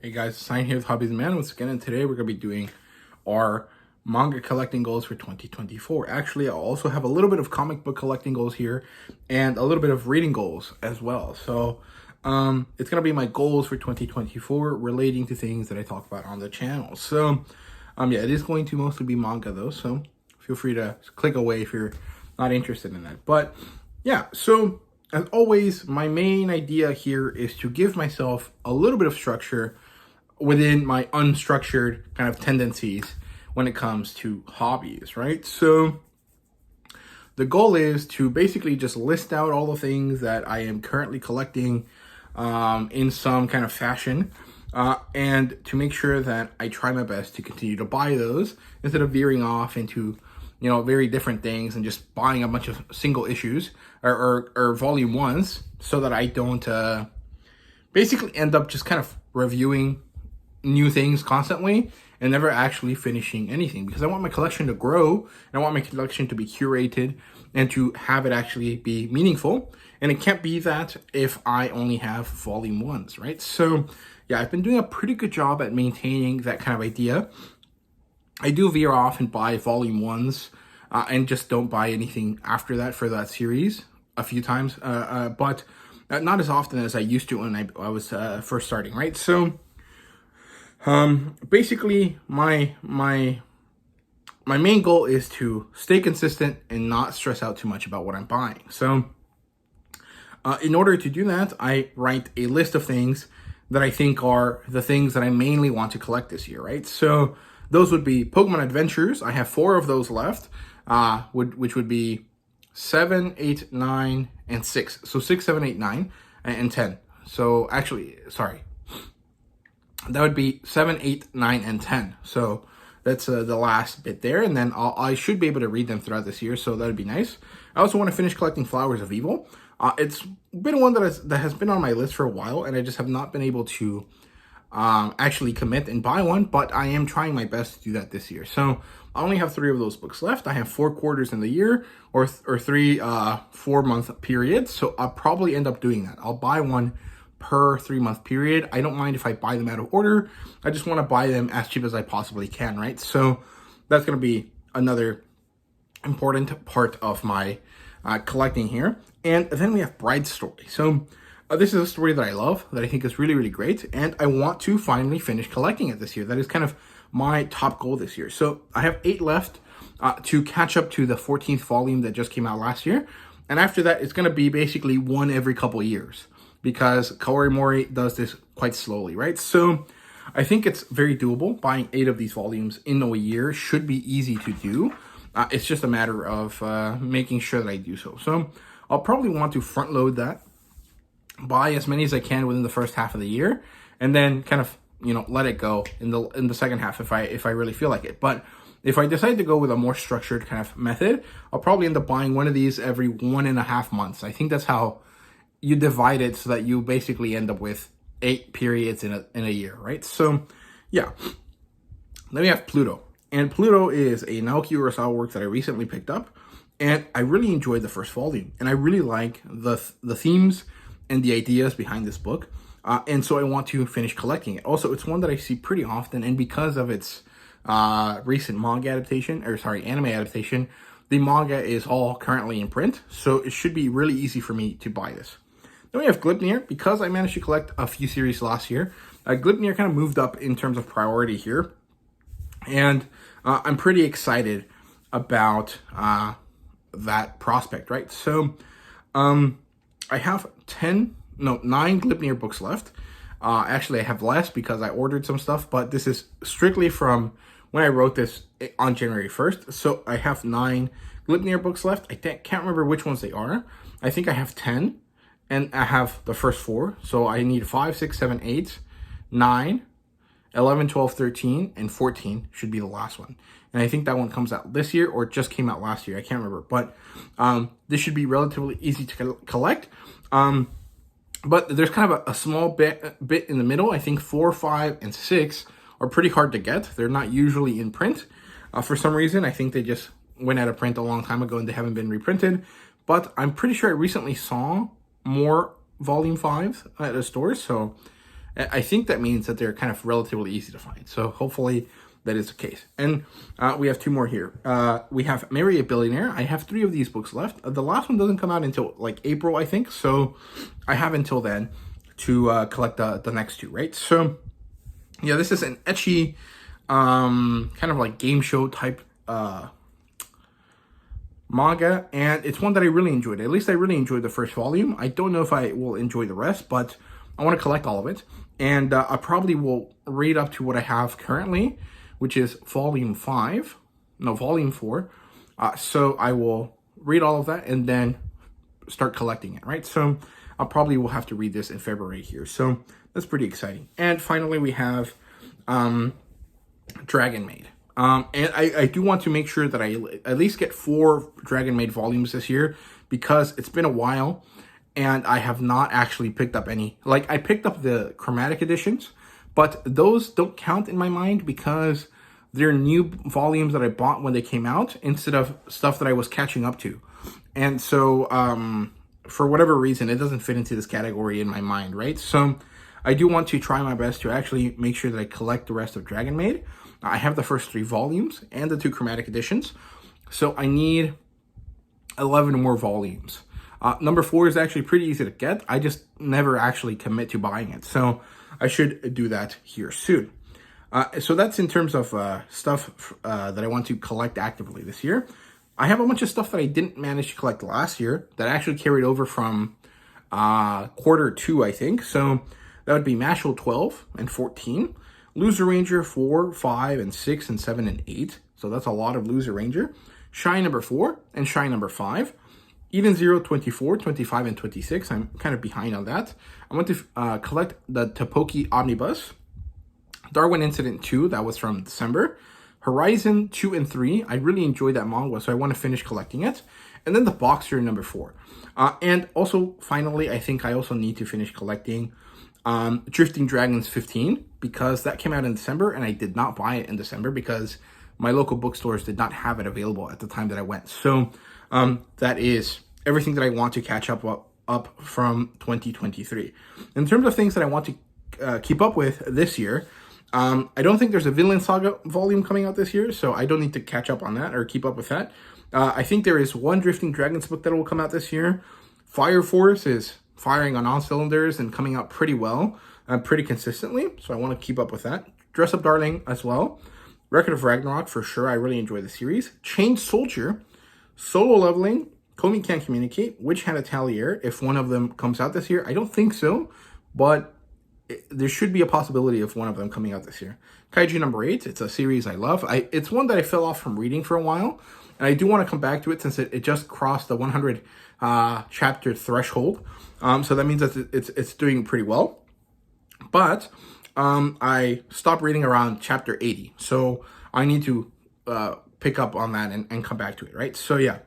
Hey guys, Sign here with HobbiesofaMan once again, and today we're going to be doing our manga collecting goals for 2024. Actually, I'll also have a little bit of comic book collecting goals here and a little bit of reading goals as well. So it's going to be my goals for 2024 relating to things that I talk about on the channel. So yeah, it is going to mostly be manga though, so feel free to click away if you're not interested in that. But yeah, so as always, my main idea here is to give myself a little bit of structure within my unstructured kind of tendencies when it comes to hobbies, right? So the goal is to basically just list out all the things that I am currently collecting in some kind of fashion, and to make sure that I try my best to continue to buy those instead of veering off into, you know, very different things and just buying a bunch of single issues or volume ones, so that I don't basically end up just kind of reviewing new things constantly and never actually finishing anything, because I want my collection to grow and I want my collection to be curated and to have it actually be meaningful. And it can't be that if I only have volume ones, right? So yeah, I've been doing a pretty good job at maintaining that kind of idea. I do veer off and buy volume ones and just don't buy anything after that for that series a few times, but not as often as I used to when I was first starting, right? So basically my main goal is to stay consistent and not stress out too much about what I'm buying. So in order to do that, I write a list of things that I think are the things that I mainly want to collect this year, right? So those would be Pokemon Adventures. I have 4 of those left, which would be 7, 8, 9, and 6. So 6, 7, 8, 9, and 10. So actually, sorry, that would be 7, 8, 9, and 10. So that's the last bit there, and then I should be able to read them throughout this year, so that would be nice. I also want to finish collecting Flowers of Evil. It's been one that has been on my list for a while, and I just have not been able to actually commit and buy one, but I am trying my best to do that this year. So I only have 3 of those books left. I have 4 quarters in the year, or 3 4-month periods, so I'll probably end up doing that. I'll buy one per 3-month period. I don't mind if I buy them out of order. I just want to buy them as cheap as I possibly can, right? So that's going to be another important part of my collecting here. And then we have Bride's Story. So this is a story that I love, that I think is really, really great, and I want to finally finish collecting it this year. That is kind of my top goal this year. So I have 8 left to catch up to the 14th volume that just came out last year. And after that, it's going to be basically one every couple years, because Kaorimori does this quite slowly, right? So I think it's very doable. Buying 8 of these volumes in a year should be easy to do. It's just a matter of making sure that I do so. So I'll probably want to front load that, buy as many as I can within the first half of the year, and then kind of, you know, let it go in the second half if I really feel like it. But if I decide to go with a more structured kind of method, I'll probably end up buying one of these every 1.5 months. I think that's how you divide it, so that you basically end up with 8 periods in a year, right? So yeah, then we have Pluto. And Pluto is a Naoki Urasawa work that I recently picked up, and I really enjoyed the first volume, and I really like the themes and the ideas behind this book, and so I want to finish collecting it. Also, it's one that I see pretty often, and because of its recent manga adaptation, or sorry, anime adaptation, the manga is all currently in print, so it should be really easy for me to buy this. Then we have Gleipnir. Because I managed to collect a few series last year, Gleipnir kind of moved up in terms of priority here, and I'm pretty excited about that prospect, right? So I have 9 Gleipnir books left. Actually, I have less because I ordered some stuff, but this is strictly from when I wrote this on January 1st. So I have 9 Gleipnir books left. I can't remember which ones they are. I think I have 10, and I have the first 4. So I need 5, 6, 7, 8, 9, 11, 12, 13, and 14 should be the last one. And I think that one comes out this year, or just came out last year. I can't remember. But this should be relatively easy to collect. But there's kind of a small bit in the middle. I think 4, 5, and 6 are pretty hard to get. They're not usually in print. For some reason, I think they just went out of print a long time ago and they haven't been reprinted. But I'm pretty sure I recently saw more volume 5s at the stores. So I think that means that they're kind of relatively easy to find. So hopefully that is the case. And we have 2 more here. We have Marry a Billionaire. I have 3 of these books left. The last one doesn't come out until like April, I think. So I have until then to collect the next 2, right? So yeah, this is an ecchi, kind of like game show type manga, and it's one that I really enjoyed. At least I really enjoyed the first volume. I don't know if I will enjoy the rest, but I want to collect all of it. And I probably will read up to what I have currently, which is volume 4. So I will read all of that and then start collecting it, right? So I probably will have to read this in February here. So that's pretty exciting. And finally, we have Dragon Maid. And I do want to make sure that I at least get 4 Dragon Maid volumes this year, because it's been a while and I have not actually picked up any. Like, I picked up the chromatic editions, but those don't count in my mind because they're new volumes that I bought when they came out instead of stuff that I was catching up to. And so, for whatever reason, it doesn't fit into this category in my mind, right? So I do want to try my best to actually make sure that I collect the rest of Dragon Maid. I have the first 3 volumes and the 2 chromatic editions, so I need 11 more volumes. Number 4 is actually pretty easy to get. I just never actually commit to buying it, so I should do that here soon. So that's in terms of stuff that I want to collect actively this year. I have a bunch of stuff that I didn't manage to collect last year that actually carried over from quarter 2, I think. So that would be Mashal 12 and 14. Loser Ranger 4, 5, and 6, and 7, and 8. So that's a lot of Loser Ranger. Shy number 4 and Shy number 5. Eden Zero 24, 25, and 26. I'm kind of behind on that. I want to collect the Topoki Omnibus. Darwin Incident 2, that was from December. Horizon 2 and 3. I really enjoyed that manga, so I want to finish collecting it. And then the Boxer number 4. And also, finally, I think I also need to finish collecting Drifting Dragons 15, because that came out in December and I did not buy it in December because my local bookstores did not have it available at the time that I went. So that is everything that I want to catch up from 2023. In terms of things that I want to keep up with this year, I don't think there's a Villain Saga volume coming out this year, so I don't need to catch up on that or keep up with that. I think there is one Drifting Dragons book that will come out this year. Fire Force is firing on all cylinders and coming out pretty well, pretty consistently, so I want to keep up with that. Dress Up Darling as well. Record of Ragnarok, for sure, I really enjoy the series. Chained Soldier, Solo Leveling, Komi Can't Communicate, Witch Hat Atelier, if one of them comes out this year. I don't think so, but there should be a possibility of one of them coming out this year. Kaiju number 8, it's a series I love. It's one that I fell off from reading for a while, and I do want to come back to it since it just crossed the 100 chapter threshold. So that means that it's doing pretty well. But I stopped reading around chapter 80. So I need to pick up on that and come back to it, right? So yeah.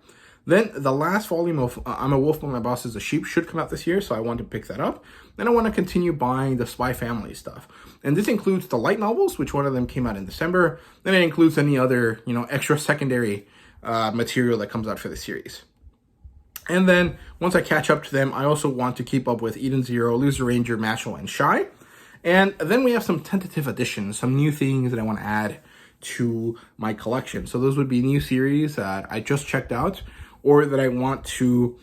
Then the last volume of I'm a Wolf but My Boss is a Sheep should come out this year, so I want to pick that up. Then I want to continue buying the Spy Family stuff. And this includes the light novels, which one of them came out in December. Then it includes any other, extra secondary material that comes out for the series. And then once I catch up to them, I also want to keep up with Eden Zero, Loser Ranger, Mashal, and Shy. And then we have some tentative additions, some new things that I want to add to my collection. So those would be new series that I just checked out or that I want to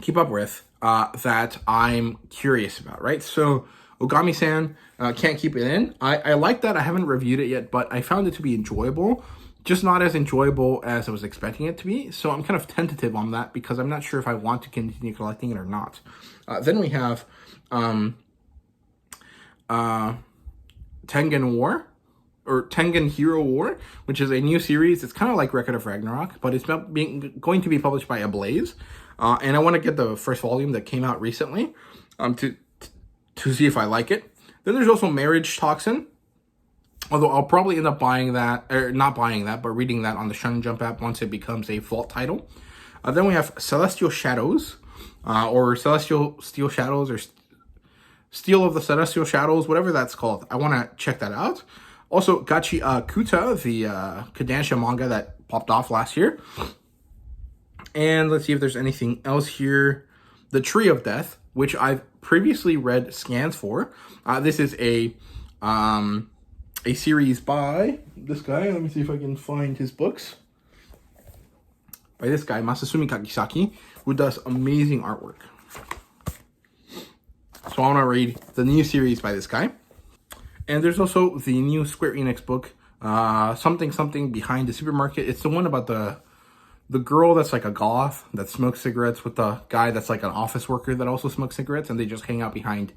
keep up with that I'm curious about, right? So Ogami-san, Can't Keep It In. I like that. I haven't reviewed it yet, but I found it to be enjoyable. Just not as enjoyable as I was expecting it to be. So I'm kind of tentative on that because I'm not sure if I want to continue collecting it or not. Then we have Tengen War, or Tengen Hero War, which is a new series. It's kind of like Record of Ragnarok, but it's going to be published by Ablaze. And I want to get the first volume that came out recently to see if I like it. Then there's also Marriage Toxin. Although I'll probably end up buying that, or not buying that, but reading that on the Shonen Jump app once it becomes a vault title. Then we have Celestial Shadows, or Celestial Steel Shadows, or Steel of the Celestial Shadows, whatever that's called. I want to check that out. Also, Gachi Kuta, the Kodansha manga that popped off last year. And let's see if there's anything else here. The Tree of Death, which I've previously read scans for. This is a series by this guy. Let me see if I can find his books. By this guy, Masasumi Kakisaki, who does amazing artwork. So I want to read the new series by this guy. And there's also the new Square Enix book, something behind the supermarket. It's the one about the girl that's like a goth that smokes cigarettes with the guy that's like an office worker that also smokes cigarettes, and they just hang out behind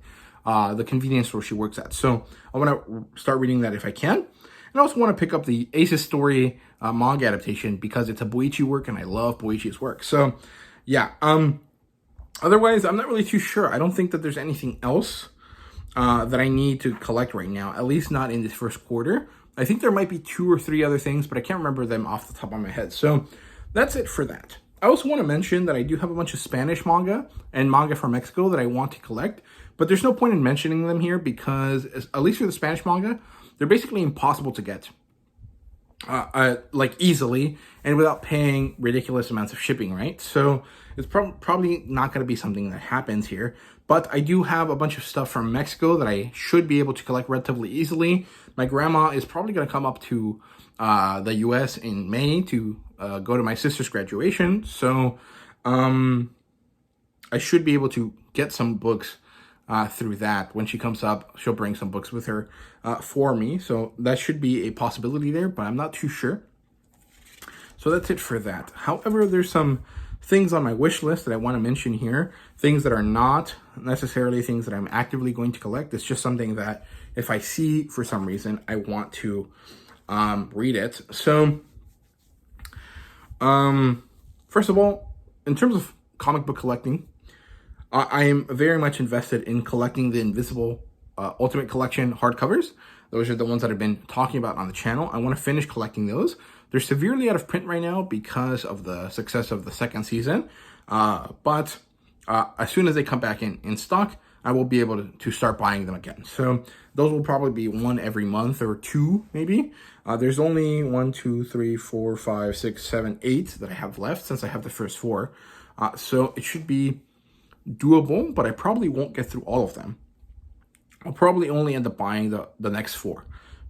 the convenience store she works at. So I want to start reading that if I can. And I also want to pick up the Ace's Story manga adaptation because it's a Boichi work and I love Boichi's work. So yeah, otherwise I'm not really too sure. I don't think that there's anything else that I need to collect right now, at least not in this first quarter. I think there might be 2 or 3 other things, but I can't remember them off the top of my head. So that's it for that. I also want to mention that I do have a bunch of Spanish manga and manga from Mexico that I want to collect, but there's no point in mentioning them here because, at least for the Spanish manga, they're basically impossible to get, like easily and without paying ridiculous amounts of shipping, right? So it's probably not going to be something that happens here. But I do have a bunch of stuff from Mexico that I should be able to collect relatively easily. My grandma is probably going to come up to the US in May to go to my sister's graduation. So I should be able to get some books through that. When she comes up, she'll bring some books with her for me. So that should be a possibility there, but I'm not too sure. So that's it for that. However, there's some things on my wish list that I want to mention here. Things that are not necessarily things that I'm actively going to collect. It's just something that if I see for some reason, I want to read it. So first of all, in terms of comic book collecting, I am very much invested in collecting the Invisible Ultimate Collection hardcovers. Those are the ones that I've been talking about on the channel. I want to finish collecting those. They're severely out of print right now because of the success of the second season. But as soon as they come back in stock, I will be able to start buying them again. So those will probably be one every month or 2, maybe. There's only 1, 2, 3, 4, 5, 6, 7, 8 that I have left since I have the first 4. So it should be doable, but I probably won't get through all of them. I'll probably only end up buying the next 4.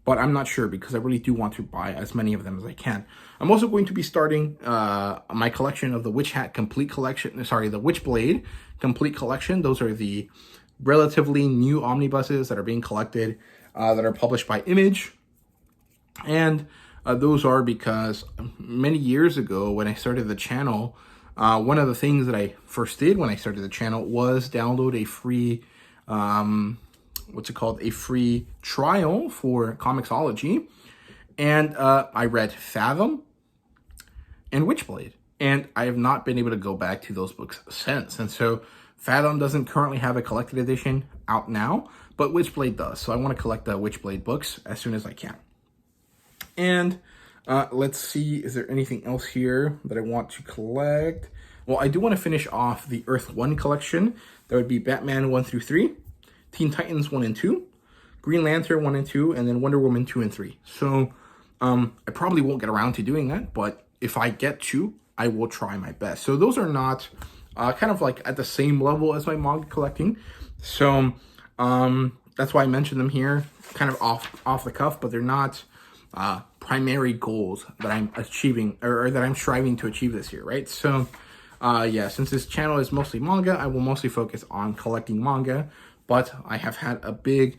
But I'm not sure because I really do want to buy as many of them as I can. I'm also going to be starting my collection of the Witch Hat Complete Collection. Sorry, the Witchblade Complete Collection. Those are the relatively new omnibuses that are being collected that are published by Image. And those are because many years ago when I started the channel, one of the things that I first did when I started the channel was download a free a free trial for Comixology, and I read Fathom and Witchblade, and I have not been able to go back to those books since. And so Fathom doesn't currently have a collected edition out now, but Witchblade does. So I want to collect the Witchblade books as soon as I can. And let's see, is there anything else here that I want to collect? Well, I do want to finish off the Earth 1 collection. That would be Batman 1 through 3. Teen Titans 1 and 2, Green Lantern 1 and 2, and then Wonder Woman 2 and 3. So I probably won't get around to doing that, but if I get to, I will try my best. So those are not kind of like at the same level as my manga collecting. So that's why I mentioned them here, kind of off the cuff, but they're not primary goals that I'm achieving or that I'm striving to achieve this year, right? So yeah, since this channel is mostly manga, I will mostly focus on collecting manga. But I have had a big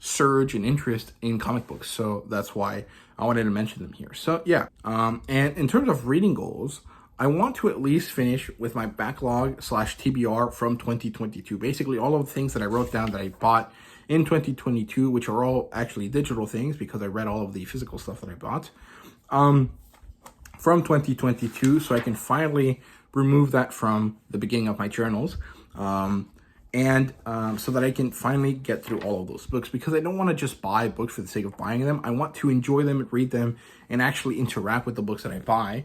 surge in interest in comic books, so that's why I wanted to mention them here. So yeah, and in terms of reading goals, I want to at least finish with my backlog / TBR from 2022. Basically, all of the things that I wrote down that I bought in 2022, which are all actually digital things because I read all of the physical stuff that I bought from 2022, so I can finally remove that from the beginning of my journals. And so that I can finally get through all of those books, because I don't want to just buy books for the sake of buying them. I want to enjoy them, read them, and actually interact with the books that I buy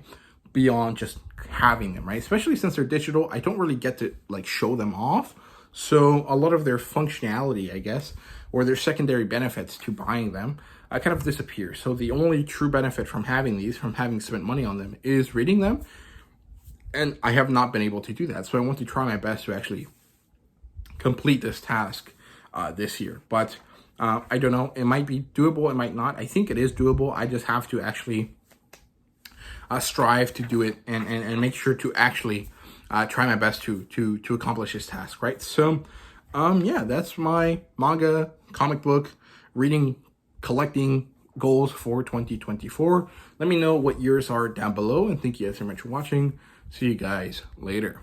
beyond just having them, right? Especially since they're digital, I don't really get to like show them off. So a lot of their functionality, I guess, or their secondary benefits to buying them, kind of disappear. So the only true benefit from having these, from having spent money on them, is reading them. And I have not been able to do that. So I want to try my best to actually complete this task this year. But I don't know. It might be doable. It might not. I think it is doable. I just have to actually strive to do it and make sure to actually try my best to accomplish this task, right? So, yeah, that's my manga, comic book, reading, collecting goals for 2024. Let me know what yours are down below, and thank you guys so much for watching. See you guys later.